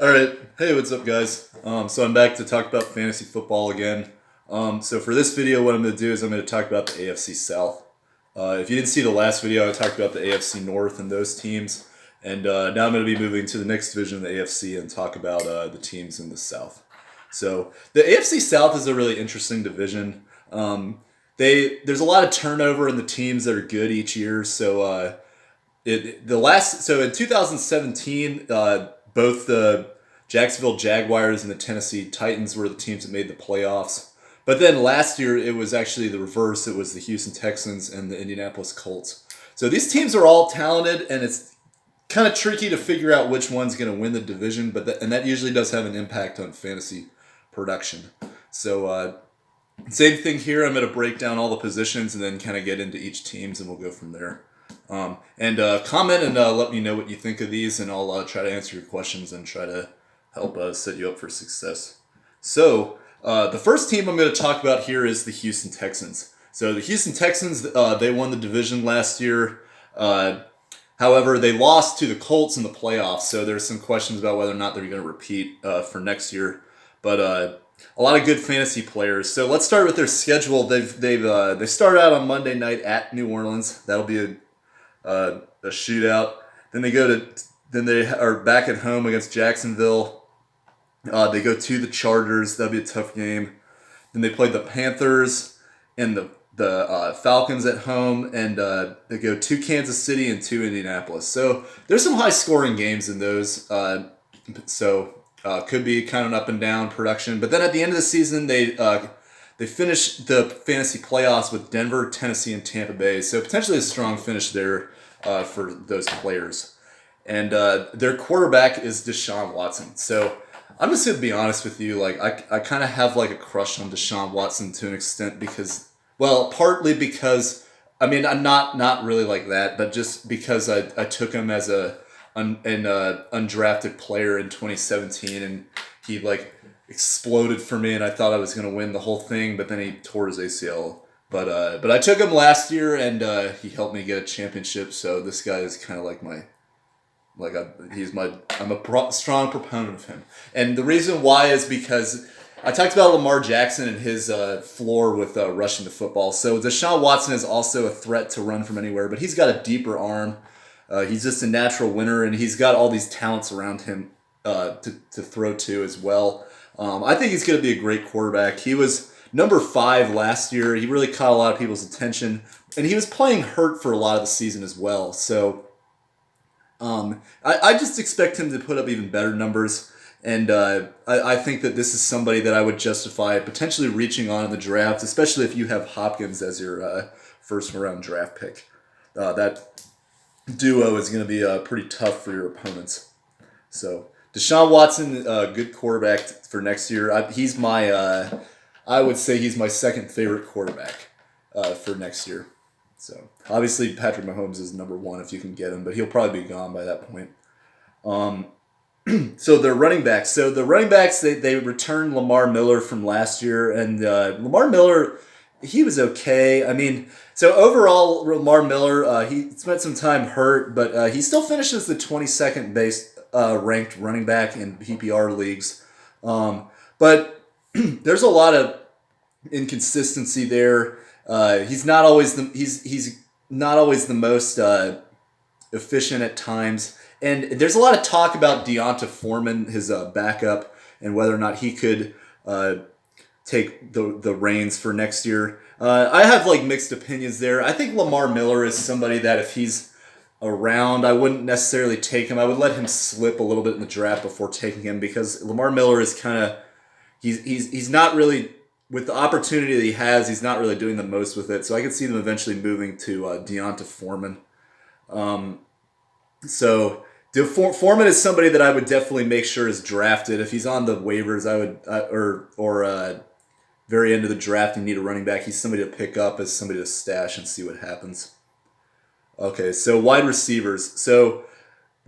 All right. Hey, what's up, guys? So I'm back to talk about fantasy football again. So for this video, what I'm going to do is I'm going to talk about the AFC South. If you didn't see the last video, I talked about the AFC North and those teams. And now I'm going to be moving to the next division of the AFC and talk about the teams in the South. So the AFC South is a really interesting division. There's a lot of turnover in the teams that are good each year. So in 2017, both the Jacksonville Jaguars and the Tennessee Titans were the teams that made the playoffs. But then last year, it was actually the reverse. It was the Houston Texans and the Indianapolis Colts. So these teams are all talented, and it's kind of tricky to figure out which one's going to win the division. And that usually does have an impact on fantasy production. So same thing here. I'm going to break down all the positions and then kind of get into each teams, and we'll go from there. Comment and let me know what you think of these, and I'll try to answer your questions and try to help set you up for success. So the first team I'm going to talk about here is the Houston Texans. So the Houston Texans, they won the division last year. However, they lost to the Colts in the playoffs, so there's some questions about whether or not they're going to repeat for next year. But a lot of good fantasy players. So let's start with their schedule. They start out on Monday night at New Orleans. That'll be a shootout. Then they are back at home against Jacksonville. They go to the Chargers. That'll be a tough game. Then they play the Panthers and the Falcons at home, and they go to Kansas City and to Indianapolis. So there's some high scoring games in those. Could be kind of an up and down production. But then at the end of the season, they finish the fantasy playoffs with Denver, Tennessee, and Tampa Bay. So potentially a strong finish there for those players. And their quarterback is Deshaun Watson. So I'm just going to be honest with you. Like I kind of have like a crush on Deshaun Watson to an extent partly because, I'm not really like that, but just because I took him as an undrafted player in 2017, and he like exploded for me, and I thought I was going to win the whole thing, but then he tore his ACL. But I took him last year, and he helped me get a championship. So this guy is kind of like I'm a strong proponent of him. And the reason why is because I talked about Lamar Jackson and his floor with rushing the football. So Deshaun Watson is also a threat to run from anywhere, but he's got a deeper arm. He's just a natural winner, and he's got all these talents around him to throw to as well. I think he's going to be a great quarterback. He was number 5 last year. He really caught a lot of people's attention, and he was playing hurt for a lot of the season as well. So I just expect him to put up even better numbers, and I think that this is somebody that I would justify potentially reaching on in the draft, especially if you have Hopkins as your first-round draft pick. That duo is going to be pretty tough for your opponents. So Deshaun Watson, good quarterback for next year. I would say he's my second favorite quarterback for next year. So obviously Patrick Mahomes is number 1 if you can get him, but he'll probably be gone by that point. So they're running backs. So the running backs, they returned Lamar Miller from last year, and Lamar Miller, he was okay. So overall, Lamar Miller, he spent some time hurt, but he still finishes the 22nd ranked running back in PPR leagues. But there's a lot of inconsistency there. He's not always the most efficient at times. And there's a lot of talk about Foreman, his backup, and whether or not he could take the reins for next year. I have mixed opinions there. I think Lamar Miller is somebody that if he's around, I wouldn't necessarily take him. I would let him slip a little bit in the draft before taking him, because Lamar Miller is kind of he's not really, with the opportunity that he has, he's not really doing the most with it. So I could see them eventually moving to Foreman. Foreman is somebody that I would definitely make sure is drafted. If he's on the waivers, I would, very end of the draft, you need a running back, he's somebody to pick up as somebody to stash and see what happens. Okay, so wide receivers. So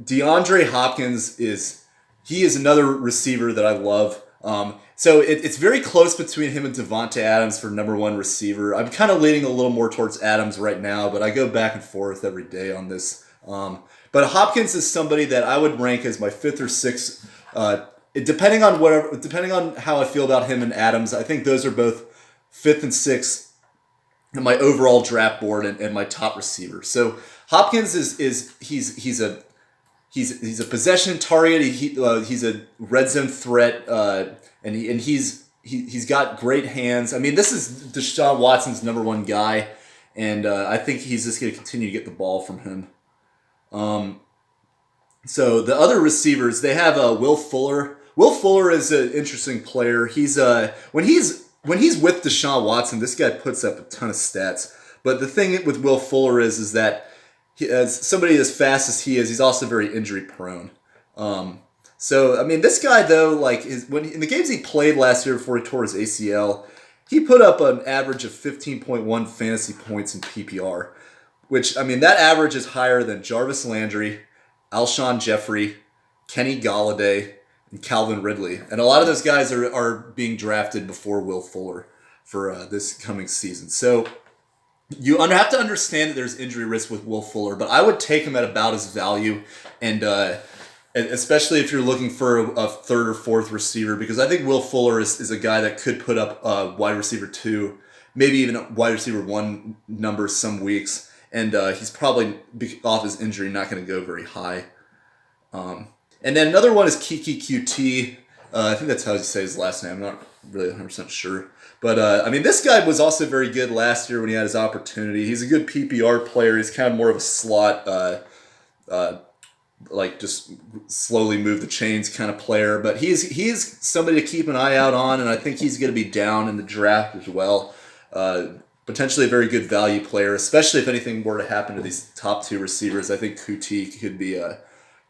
DeAndre Hopkins is another receiver that I love. So it's very close between him and Devontae Adams for number 1 receiver. I'm kind of leaning a little more towards Adams right now, but I go back and forth every day on this. But Hopkins is somebody that I would rank as my 5th or 6th Depending on how I feel about him and Adams, I think those are both 5th and 6th in my overall draft board and my top receiver. So Hopkins he's a possession target. He's a red zone threat, and he's got great hands. I mean, this is Deshaun Watson's #1 guy, and I think he's just going to continue to get the ball from him. So the other receivers, they have Will Fuller. Will Fuller is an interesting player. He's when he's with Deshaun Watson, this guy puts up a ton of stats. But the thing with Will Fuller is that as somebody as fast as he is, he's also very injury prone. So I mean, this guy though, when in the games he played last year before he tore his ACL, he put up an average of 15.1 fantasy points in PPR, which I mean that average is higher than Jarvis Landry, Alshon Jeffrey, Kenny Golladay, and Calvin Ridley. And a lot of those guys are being drafted before Will Fuller for this coming season. So you have to understand that there's injury risk with Will Fuller, but I would take him at about his value, and especially if you're looking for a 3rd or 4th receiver, because I think Will Fuller is a guy that could put up wide receiver 2, maybe even wide receiver 1 numbers some weeks. And he's probably, off his injury, not going to go very high. And then another one is Coutee. I think that's how you say his last name. I'm not really 100% sure. But, I mean, this guy was also very good last year when he had his opportunity. He's a good PPR player. He's kind of more of a slot, just slowly move the chains kind of player. But he's somebody to keep an eye out on, and I think he's going to be down in the draft as well. Potentially a very good value player, especially if anything were to happen to these top 2 receivers. I think Coutee could be a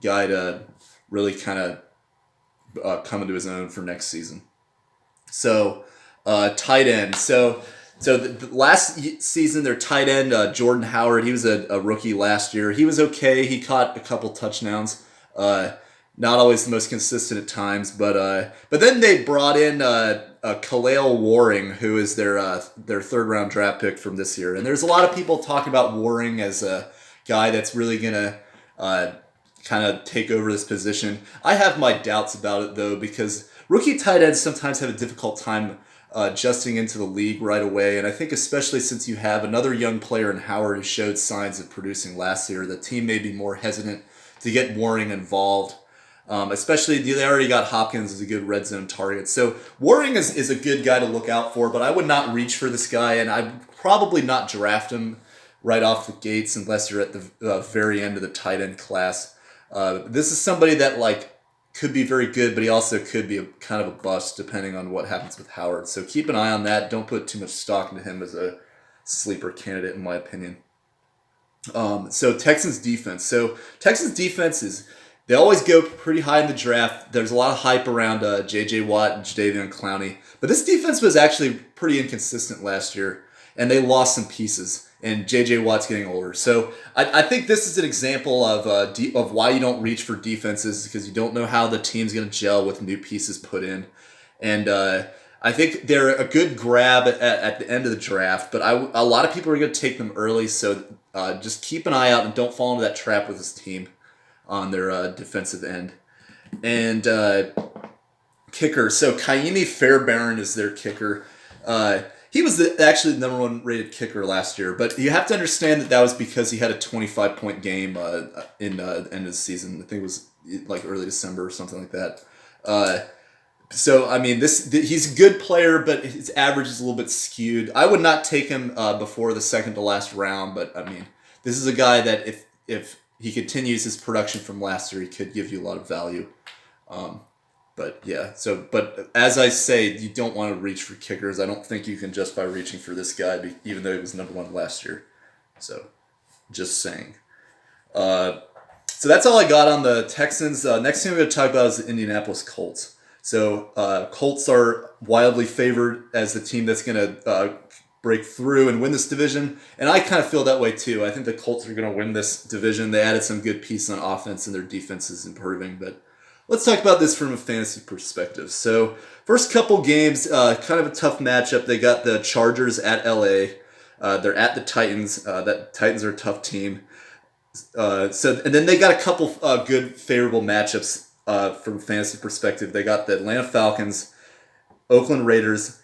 guy to really kind of come into his own for next season. So, tight end. So the last season, their tight end, Jordan Howard, he was a rookie last year. He was okay. He caught a couple touchdowns. Not always the most consistent at times, but then they brought in Khalil Waring, who is their 3rd round draft pick from this year. And there's a lot of people talking about Waring as a guy that's really gonna kind of take over this position. I have my doubts about it though, because rookie tight ends sometimes have a difficult time adjusting into the league right away. And I think especially since you have another young player in Howard who showed signs of producing last year, the team may be more hesitant to get Waring involved. Especially they already got Hopkins as a good red zone target. So Waring is a good guy to look out for, but I would not reach for this guy, and I'd probably not draft him right off the gates unless you're at the very end of the tight end class. This is somebody that could be very good, but he also could be kind of a bust depending on what happens with Howard. So keep an eye on that. Don't put too much stock into him as a sleeper candidate, in my opinion. So Texans defense. So Texans defense they always go pretty high in the draft. There's a lot of hype around J.J. Watt and Jadeveon Clowney. But this defense was actually pretty inconsistent last year, and they lost some pieces, and J.J. Watt's getting older. So I think this is an example of why you don't reach for defenses, because you don't know how the team's going to gel with new pieces put in. And I think they're a good grab at the end of the draft, but a lot of people are going to take them early, so just keep an eye out and don't fall into that trap with this team on their defensive end. And kicker. So Kaimi Fairbairn is their kicker. He was actually the #1 rated kicker last year, but you have to understand that was because he had a 25-point game in the end of the season. I think it was early December or something like that. So, I mean, he's a good player, but his average is a little bit skewed. I would not take him before the second to last round, but, I mean, this is a guy that if he continues his production from last year, he could give you a lot of value. But as I say, you don't want to reach for kickers. I don't think you can justify reaching for this guy, even though he was #1 last year. So, just saying. So that's all I got on the Texans. Next thing we're going to talk about is the Indianapolis Colts. So Colts are wildly favored as the team that's going to break through and win this division. And I kind of feel that way too. I think the Colts are going to win this division. They added some good pieces on offense and their defense is improving. But let's talk about this from a fantasy perspective. So first couple games, kind of a tough matchup. They got the Chargers at LA. They're at the Titans. That Titans are a tough team. And then they got a couple good favorable matchups from a fantasy perspective. They got the Atlanta Falcons, Oakland Raiders,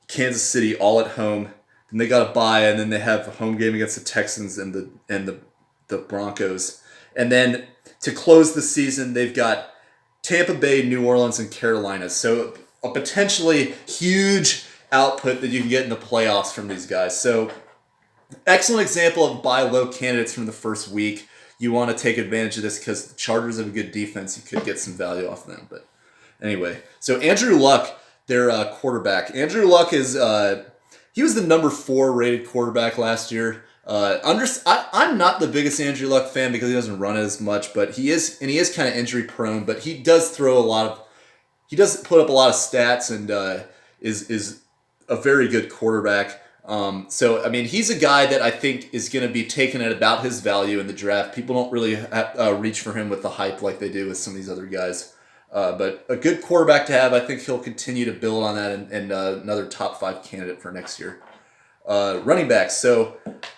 Kansas City all at home. Then they got a bye, and then they have a home game against the Texans and the Broncos. And then to close the season, they've got Tampa Bay, New Orleans, and Carolina. So a potentially huge output that you can get in the playoffs from these guys. So excellent example of buy low candidates from the first week. You want to take advantage of this because the Chargers have a good defense. You could get some value off them. But anyway, so Andrew Luck, their quarterback. Andrew Luck is he was the number 4 rated quarterback last year. I'm not the biggest Andrew Luck fan because he doesn't run it as much, but he is kind of injury prone. But he does he does put up a lot of stats and is a very good quarterback. So I mean, he's a guy that I think is going to be taken at about his value in the draft. People don't really reach for him with the hype like they do with some of these other guys. But a good quarterback to have. I think he'll continue to build on that and another top 5 candidate for next year. Running backs. So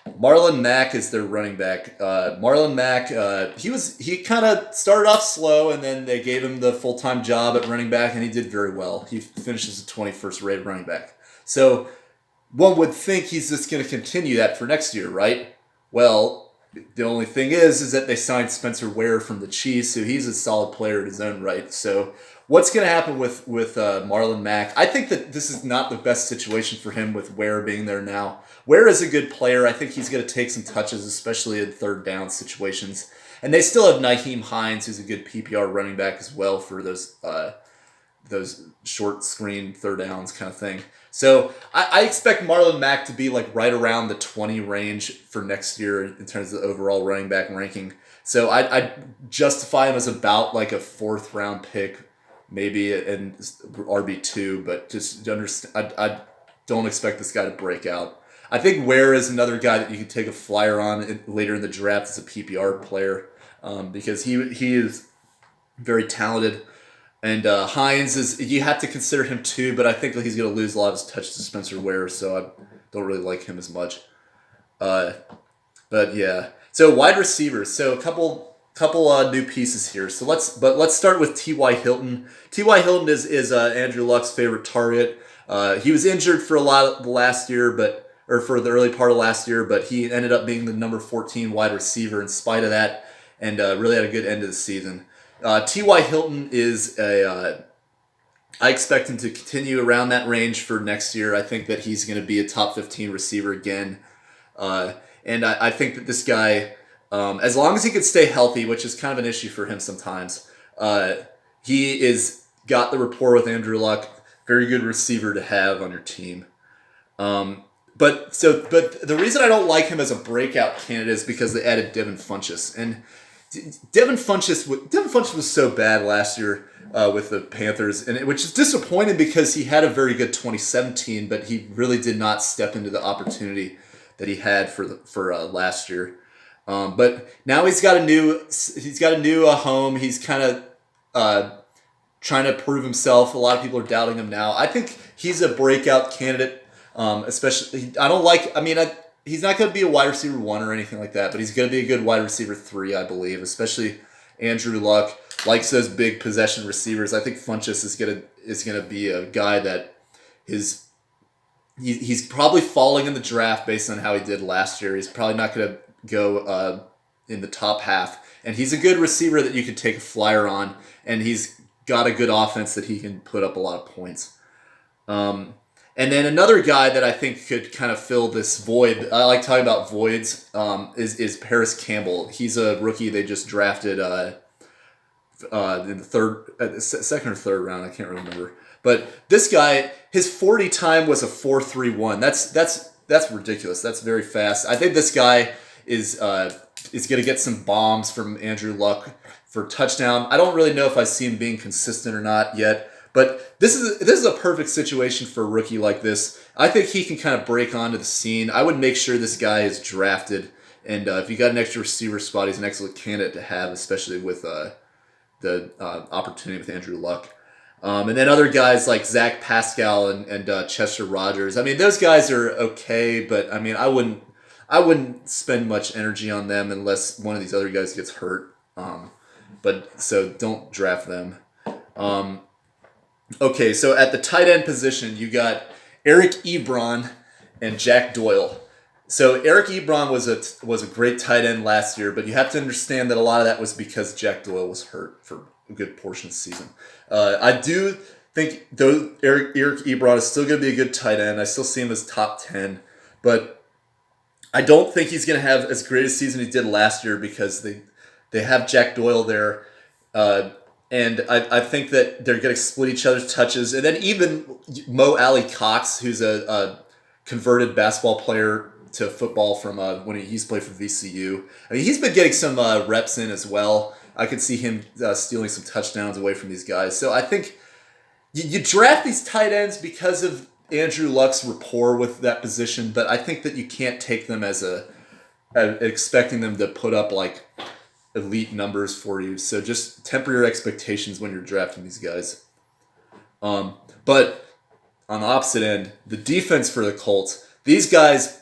Marlon Mack is their running back. Marlon Mack, he kind of started off slow, and then they gave him the full-time job at running back, and he did very well. He finishes the 21st rated running back. So one would think he's just going to continue that for next year, right? Well, the only thing is that they signed Spencer Ware from the Chiefs, so he's a solid player in his own right. So what's going to happen with Marlon Mack? I think that this is not the best situation for him with Ware being there now. Ware is a good player. I think he's going to take some touches, especially in third down situations. And they still have Nyheim Hines, who's a good PPR running back as well for those short screen third downs kind of thing. So I expect Marlon Mack to be like right around the 20 range for next year in terms of the overall running back ranking. So I justify him as about like a 4th round pick, maybe in RB2, but just understand, I don't expect this guy to break out. I think Ware is another guy that you can take a flyer on later in the draft as a PPR player because he is very talented. And Hines you have to consider him too, but I think that he's going to lose a lot of his touches to Spencer Ware, so I don't really like him as much. But yeah, so wide receivers. So a couple new pieces here. So let's start with T.Y. Hilton. T.Y. Hilton is Andrew Luck's favorite target. He was injured for a lot of the last year, or for the early part of last year, but he ended up being the number 14 wide receiver in spite of that, and really had a good end of the season. T.Y. Hilton is I expect him to continue around that range for next year. I think that he's going to be a top 15 receiver again. And I think that this guy, as long as he could stay healthy, which is kind of an issue for him sometimes, he is got the rapport with Andrew Luck. Very good receiver to have on your team. But the reason I don't like him as a breakout candidate is because they added Devin Funchess. And Devin Funchess was so bad last year with the Panthers, which is disappointing because he had a very good 2017, but he really did not step into the opportunity that he had for last year. But now he's got a new home. He's kind of trying to prove himself. A lot of people are doubting him now. I think he's a breakout candidate. Especially, he's not going to be a wide receiver 1 or anything like that, but he's going to be a good wide receiver 3, I believe. Especially Andrew Luck likes those big possession receivers. I think Funchess is gonna be a guy that he's probably falling in the draft based on how he did last year. He's probably not going to go in the top half, and he's a good receiver that you could take a flyer on, and he's got a good offense that he can put up a lot of points. And then another guy that I think could kind of fill this void, I like talking about voids, is Paris Campbell. He's a rookie they just drafted in the second or third round, I can't remember. But this guy, his 40 time was a 4.31. That's ridiculous. That's very fast. I think this guy is going to get some bombs from Andrew Luck for touchdown. I don't really know if I see him being consistent or not yet. But this is a perfect situation for a rookie like this. I think he can kind of break onto the scene. I would make sure this guy is drafted, and if you got an extra receiver spot, he's an excellent candidate to have, especially with the opportunity with Andrew Luck. And then other guys like Zach Pascal and Chester Rogers. I mean, those guys are okay, but I mean, I wouldn't spend much energy on them unless one of these other guys gets hurt. but so don't draft them. Okay, so at the tight end position, you got Eric Ebron and Jack Doyle. So Eric Ebron was a great tight end last year, but you have to understand that a lot of that was because Jack Doyle was hurt for a good portion of the season. I do think though Eric Ebron is still going to be a good tight end. I still see him as top 10, but I don't think he's going to have as great a season he did last year because they have Jack Doyle there. And I think that they're going to split each other's touches. And then even Mo Alley Cox, who's a converted basketball player to football from when he used to play for VCU. I mean, he's been getting some reps in as well. I could see him stealing some touchdowns away from these guys. So I think you draft these tight ends because of Andrew Luck's rapport with that position, but I think that you can't take them as expecting them to put up like elite numbers for you. So just temper your expectations when you're drafting these guys. But on the opposite end, the defense for the Colts, these guys,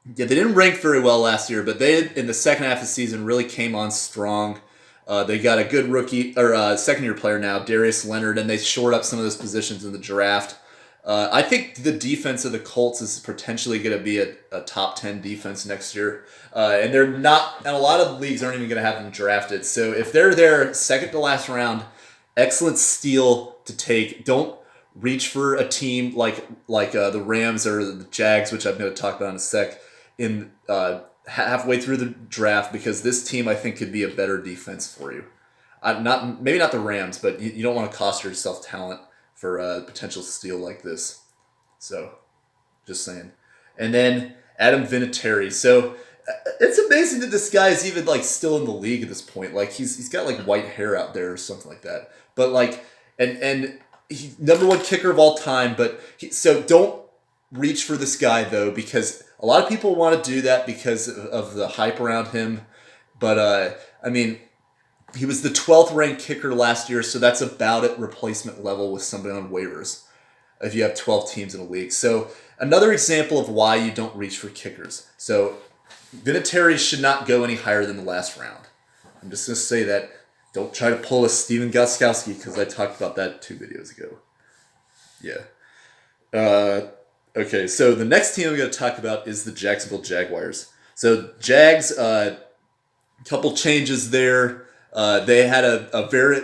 they didn't rank very well last year, but they, in the second half of the season, really came on strong. They got a good rookie, or second-year player now, Darius Leonard, and they shored up some of those positions in the draft. I think the defense of the Colts is potentially going to be a top 10 defense next year. And they're not, and a lot of leagues aren't even going to have them drafted. So if they're there second to last round, excellent steal to take. Don't reach for a team like the Rams or the Jags, which I'm going to talk about in a sec, in halfway through the draft, because this team I think could be a better defense for you. Maybe not the Rams, but you don't want to cost yourself talent for a potential steal like this. So, just saying. And then Adam Vinatieri. So it's amazing that this guy is even like still in the league at this point. Like he's got like white hair out there or something like that. But like and he's #1 kicker of all time. But so don't reach for this guy though, because a lot of people want to do that because of the hype around him. But I mean, he was the 12th ranked kicker last year, so that's about at replacement level with somebody on waivers if you have 12 teams in a league. So another example of why you don't reach for kickers. So Vinatieri should not go any higher than the last round. I'm just going to say that. Don't try to pull a Steven Gostkowski because I talked about that 2 videos ago. Yeah. Okay, so the next team I'm going to talk about is the Jacksonville Jaguars. So Jags, couple changes there. They had a very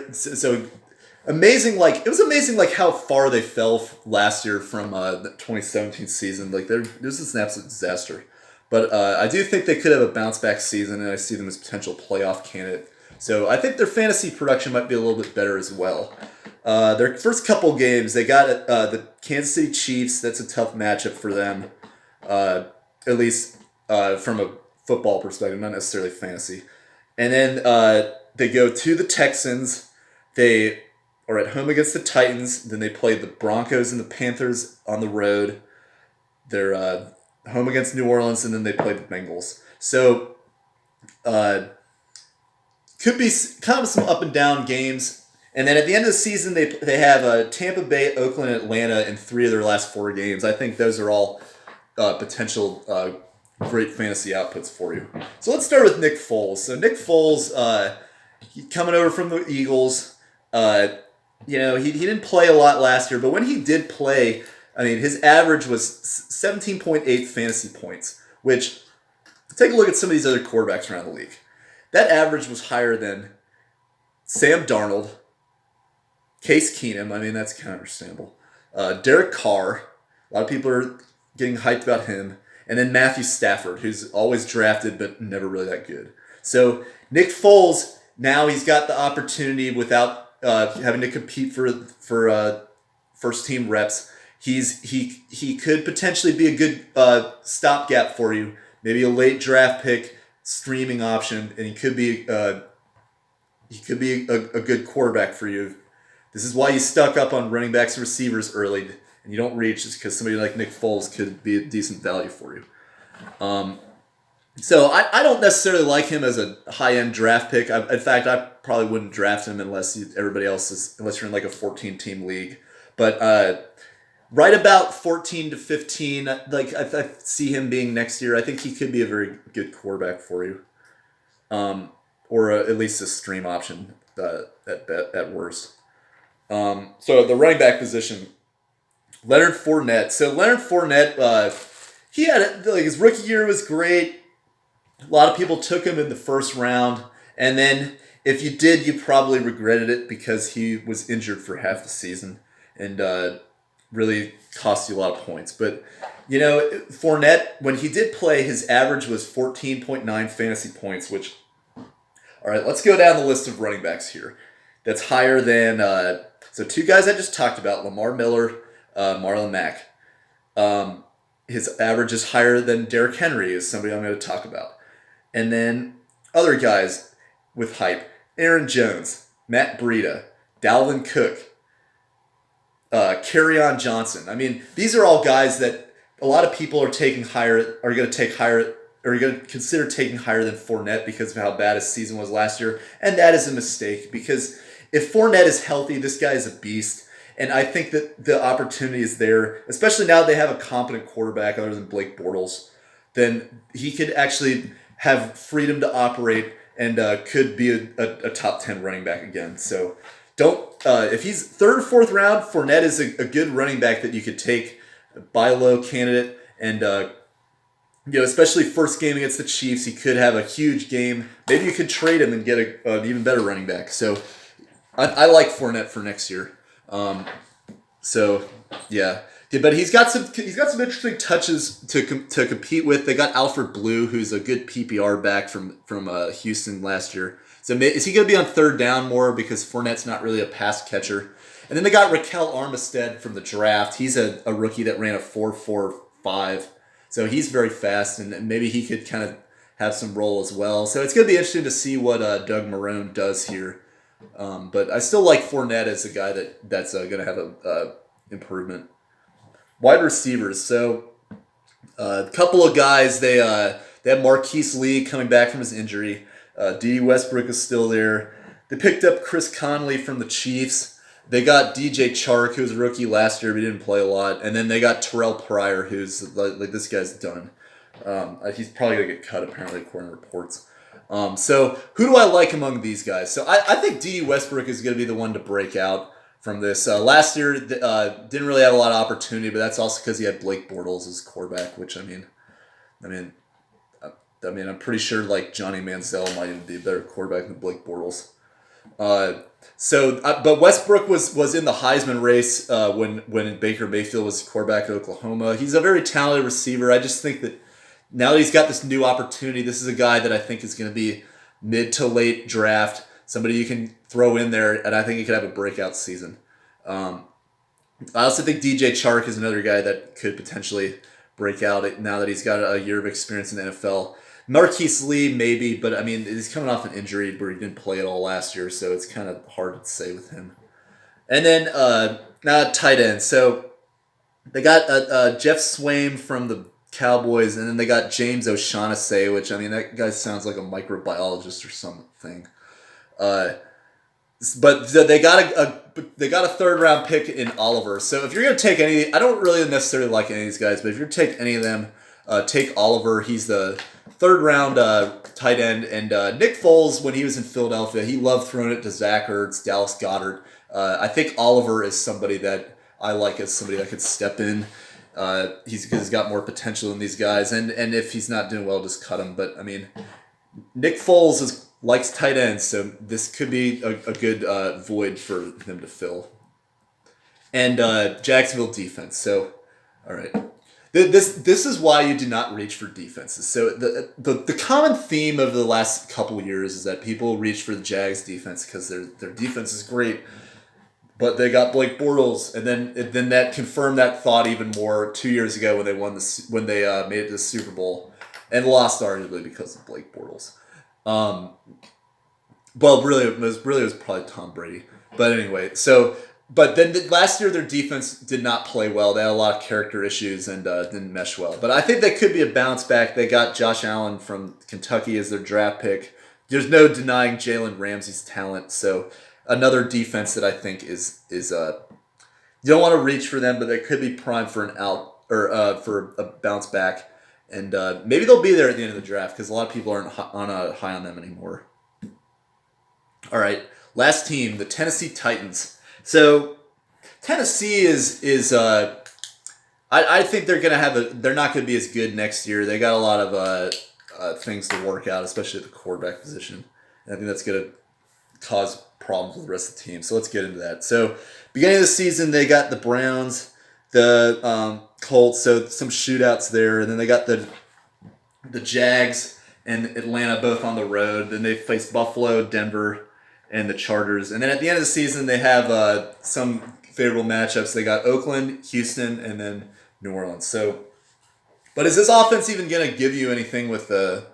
amazing, like it was amazing like how far they fell last year from the 2017 season. Like this is an absolute disaster. But I do think they could have a bounce back season, and I see them as a potential playoff candidate. So I think their fantasy production might be a little bit better as well. Their first couple games, they got the Kansas City Chiefs. That's a tough matchup for them, at least from a football perspective, not necessarily fantasy. And then they go to the Texans. They are at home against the Titans. Then they play the Broncos and the Panthers on the road. They're home against New Orleans, and then they play the Bengals. So could be kind of some up and down games. And then at the end of the season, they have Tampa Bay, Oakland, and Atlanta in 3 of their last 4 games. I think those are all potential great fantasy outputs for you. So let's start with Nick Foles. So Nick Foles, coming over from the Eagles, he didn't play a lot last year, but when he did play, I mean, his average was 17.8 fantasy points, which, take a look at some of these other quarterbacks around the league. That average was higher than Sam Darnold, Case Keenum, I mean, that's kind of understandable, Derek Carr, a lot of people are getting hyped about him, and then Matthew Stafford, who's always drafted but never really that good. So Nick Foles, now he's got the opportunity without having to compete for first team reps. He could potentially be a good stopgap for you, maybe a late draft pick, streaming option, and he could be a good quarterback for you. This is why you stuck up on running backs and receivers early, and you don't reach, just because somebody like Nick Foles could be a decent value for you. So I don't necessarily like him as a high-end draft pick. In fact, I probably wouldn't draft him unless unless you're in like a 14-team league. But right about 14 to 15, like I see him being next year. I think he could be a very good quarterback for you. or at least a stream option at worst. So the running back position, Leonard Fournette. So Leonard Fournette, he had like his rookie year was great. A lot of people took him in the first round, and then if you did, you probably regretted it because he was injured for half the season and really cost you a lot of points. But Fournette, when he did play, his average was 14.9 fantasy points. Which, all right, let's go down the list of running backs here. That's higher than so two guys I just talked about, Lamar Miller, Marlon Mack. His average is higher than Derrick Henry, is somebody I'm going to talk about. And then other guys with hype, Aaron Jones, Matt Breida, Dalvin Cook, Kerryon Johnson. I mean, these are all guys that a lot of people are taking higher, are going to take higher, or are going to consider taking higher than Fournette because of how bad his season was last year. And that is a mistake because if Fournette is healthy, this guy is a beast. And I think that the opportunity is there, especially now they have a competent quarterback other than Blake Bortles. Then he could actually have freedom to operate and could be a top 10 running back again. So if he's third or fourth round, Fournette is a good running back that you could take, buy low candidate, and especially first game against the Chiefs, he could have a huge game. Maybe you could trade him and get an even better running back. So I like Fournette for next year. But he's got some interesting touches to compete with. They got Alfred Blue, who's a good PPR back from Houston last year. So is he going to be on third down more because Fournette's not really a pass catcher? And then they got Raquel Armistead from the draft. He's a rookie that ran a 4.45, so he's very fast, and maybe he could kind of have some role as well. So it's going to be interesting to see what Doug Marrone does here. But I still like Fournette as a guy that's going to have a improvement. Wide receivers. So a couple of guys, they have Marquise Lee coming back from his injury. D.D. Westbrook is still there. They picked up Chris Conley from the Chiefs. They got DJ Chark, who was a rookie last year, but he didn't play a lot. And then they got Terrell Pryor, who's like this guy's done. He's probably going to get cut, apparently, according to reports. So who do I like among these guys? So I think D.D. Westbrook is going to be the one to break out from this. Last year, didn't really have a lot of opportunity, but that's also because he had Blake Bortles as quarterback, which I'm pretty sure like Johnny Manziel might even be a better quarterback than Blake Bortles. But Westbrook was in the Heisman race when Baker Mayfield was quarterback at Oklahoma. He's a very talented receiver. I just think that now that he's got this new opportunity, this is a guy that I think is going to be mid to late draft, somebody you can throw in there, and I think he could have a breakout season. I also think DJ Chark is another guy that could potentially break out now that he's got a year of experience in the NFL. Marquise Lee, maybe, but he's coming off an injury where he didn't play at all last year, so it's kind of hard to say with him. And then now tight end. So they got Jeff Swaim from the Cowboys, and then they got James O'Shaughnessy, which that guy sounds like a microbiologist or something. But they got a third round pick in Oliver. So if you're gonna take any, I don't really necessarily like any of these guys, but if you're gonna take any of them, take Oliver. He's the third round tight end, and Nick Foles, when he was in Philadelphia, he loved throwing it to Zach Ertz, Dallas Goedert. I think Oliver is somebody that I like as somebody that could step in. He's got more potential than these guys, and if he's not doing well, just cut him. But Nick Foles likes tight ends, so this could be a good void for them to fill. And Jacksonville defense. So, all right, this is why you do not reach for defenses. So the common theme of the last couple of years is that people reach for the Jags defense because their defense is great. But they got Blake Bortles, and then that confirmed that thought even more 2 years ago when they made it to the Super Bowl and lost arguably because of Blake Bortles. Really it was probably Tom Brady. But anyway, but then last year their defense did not play well. They had a lot of character issues and didn't mesh well. But I think they could be a bounce back. They got Josh Allen from Kentucky as their draft pick. There's no denying Jalen Ramsey's talent, so another defense that I think is you don't want to reach for them, but they could be primed for an out or for a bounce back, and maybe they'll be there at the end of the draft because a lot of people aren't high on them anymore. All right, last team, the Tennessee Titans. So Tennessee I think they're gonna they're not gonna be as good next year. They got a lot of things to work out, especially at the quarterback position. And I think that's gonna cause problems with the rest of the team. So let's get into that. So beginning of the season, they got the Browns, the Colts, so some shootouts there, and then they got the Jags and Atlanta both on the road. Then they face Buffalo, Denver, and the Chargers. And then at the end of the season, they have some favorable matchups. They got Oakland, Houston, and then New Orleans. So, but is this offense even going to give you anything with the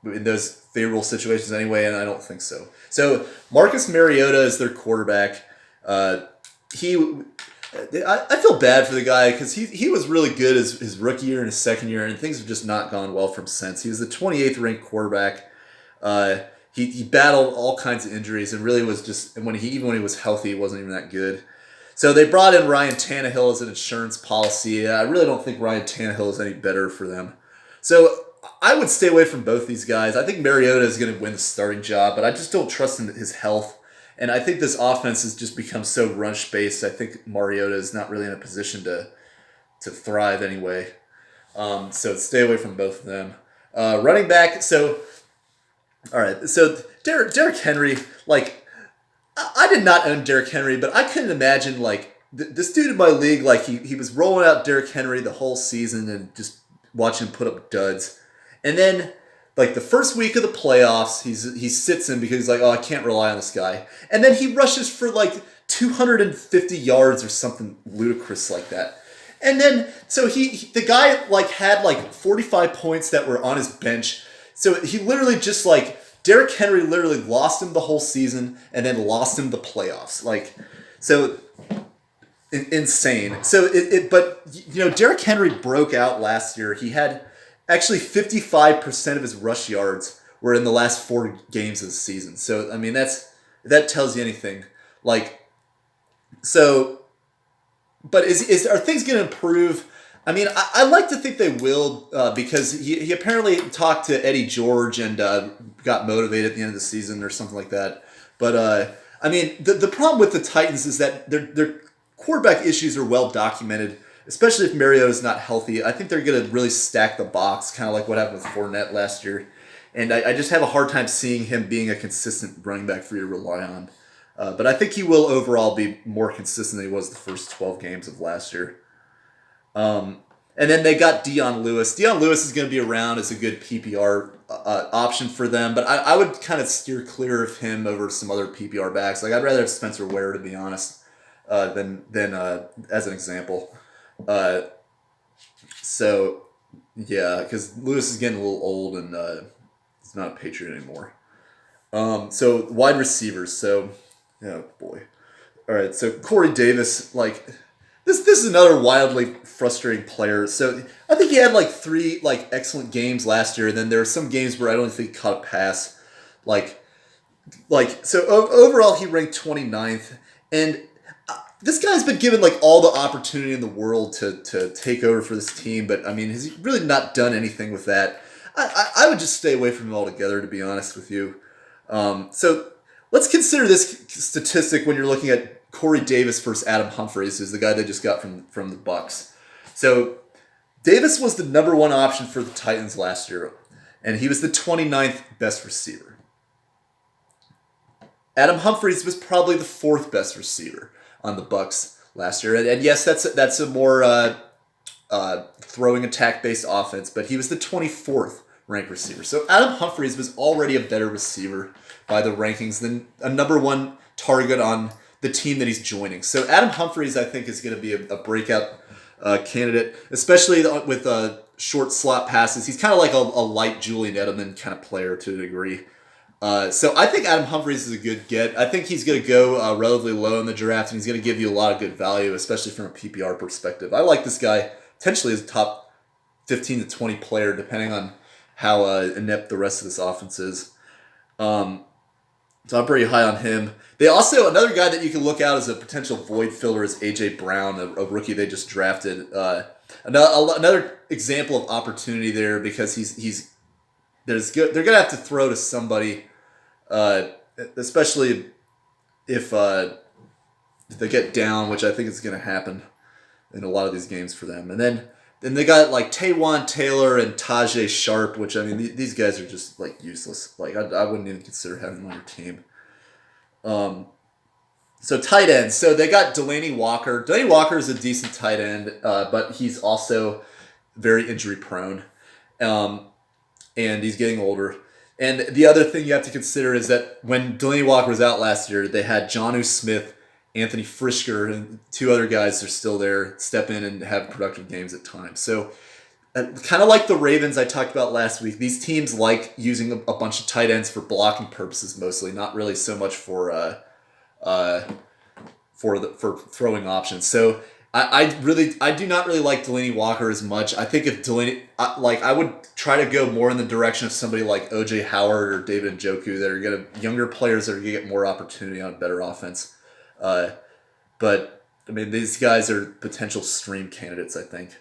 in those favorable situations anyway? And I don't think so. So Marcus Mariota is their quarterback. I feel bad for the guy because he was really good his rookie year and his second year, and things have just not gone well for him since. He was the 28th ranked quarterback. He battled all kinds of injuries and really was just even when he was healthy, he wasn't even that good. So they brought in Ryan Tannehill as an insurance policy. I really don't think Ryan Tannehill is any better for them. So I would stay away from both these guys. I think Mariota is going to win the starting job, but I just don't trust in his health. And I think this offense has just become so rush-based. I think Mariota is not really in a position to thrive anyway. So stay away from both of them. Running back, all right. So Derrick Henry, I did not own Derrick Henry, but I couldn't imagine this dude in my league, he was rolling out Derrick Henry the whole season and just watching him put up duds. And then the first week of the playoffs, he sits in because he's like, oh, I can't rely on this guy. And then he rushes for 250 yards or something ludicrous like that. And then so the guy had 45 points that were on his bench. So he literally just Derrick Henry literally lost him the whole season and then lost him the playoffs. Insane. So but Derrick Henry broke out last year. He had actually 55% of his rush yards were in the last 4 games of the season. So I mean that tells you anything. But are things going to improve? I mean, I like to think they will because he apparently talked to Eddie George and got motivated at the end of the season or something like that. But I mean, the problem with the Titans is that their quarterback issues are well documented, especially if Mariota is not healthy. I think they're going to really stack the box, kind of like what happened with Fournette last year. And I just have a hard time seeing him being a consistent running back for you to rely on. But I think he will overall be more consistent than he was the first 12 games of last year. And then they got Dion Lewis. Dion Lewis is going to be around as a good PPR option for them, but I would kind of steer clear of him over some other PPR backs. I'd rather have Spencer Ware, to be honest, than as an example. So yeah, because Lewis is getting a little old and he's not a Patriot anymore. So wide receivers. So oh boy. All right. So Corey Davis, This is another wildly frustrating player. So I think he had 3 excellent games last year, and then there are some games where I don't think he caught a pass. So overall he ranked 29th, and this guy's been given all the opportunity in the world to take over for this team, but I mean, has he really not done anything with that? I would just stay away from him altogether, to be honest with you. So let's consider this statistic when you're looking at Corey Davis versus Adam Humphries, who's the guy they just got from the Bucks. So Davis was the number 1 option for the Titans last year, and he was the 29th best receiver. Adam Humphries was probably the 4th best receiver on the Bucks last year, and yes, that's a more throwing attack-based offense, but he was the 24th ranked receiver. So Adam Humphries was already a better receiver by the rankings than a number 1 target on the team that he's joining. So Adam Humphries, I think, is going to be a breakout candidate, especially with short slot passes. He's kind of like a light Julian Edelman kind of player to a degree. So I think Adam Humphries is a good get. I think he's going to go relatively low in the draft, and he's going to give you a lot of good value, especially from a PPR perspective. I like this guy potentially as a top 15 to 20 player, depending on how inept the rest of this offense is. So I'm pretty high on him. They also, another guy that you can look out as a potential void filler is A.J. Brown, a rookie they just drafted. Another example of opportunity there because he's they're going to have to throw to somebody, especially if they get down, which I think is going to happen in a lot of these games for them. And then they got like Taywan Taylor and Tajay Sharp, which, I mean, these guys are just like useless. Like I wouldn't even consider having them on your team. So tight ends. So they got Delaney Walker. Delaney Walker is a decent tight end, but he's also very injury prone. And he's getting older. And the other thing you have to consider is that when Delaney Walker was out last year, they had Jonnu Smith, Anthony Frischker, and two other guys that are still there, step in and have productive games at times. So kind of like the Ravens I talked about last week, these teams like using a bunch of tight ends for blocking purposes mostly, not really so much for throwing options. So I do not really like Delaney Walker as much. I think if I would try to go more in the direction of somebody like OJ Howard or David Njoku that are younger players that are gonna get more opportunity on better offense. But I mean, these guys are potential stream candidates, I think.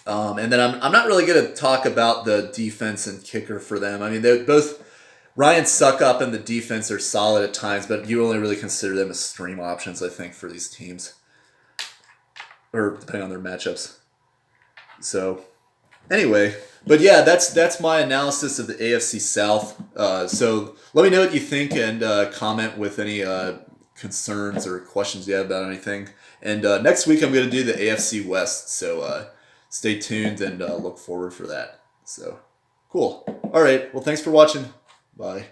And then I'm not really gonna talk about the defense and kicker for them. I mean, they both. Ryan Suckup and the defense are solid at times, but you only really consider them as stream options, I think, for these teams. Or depending on their matchups. So, anyway. But yeah, that's my analysis of the AFC South. So, let me know what you think and comment with any concerns or questions you have about anything. And next week I'm going to do the AFC West. So, stay tuned and look forward for that. So, cool. All right. Well, thanks for watching. Bye.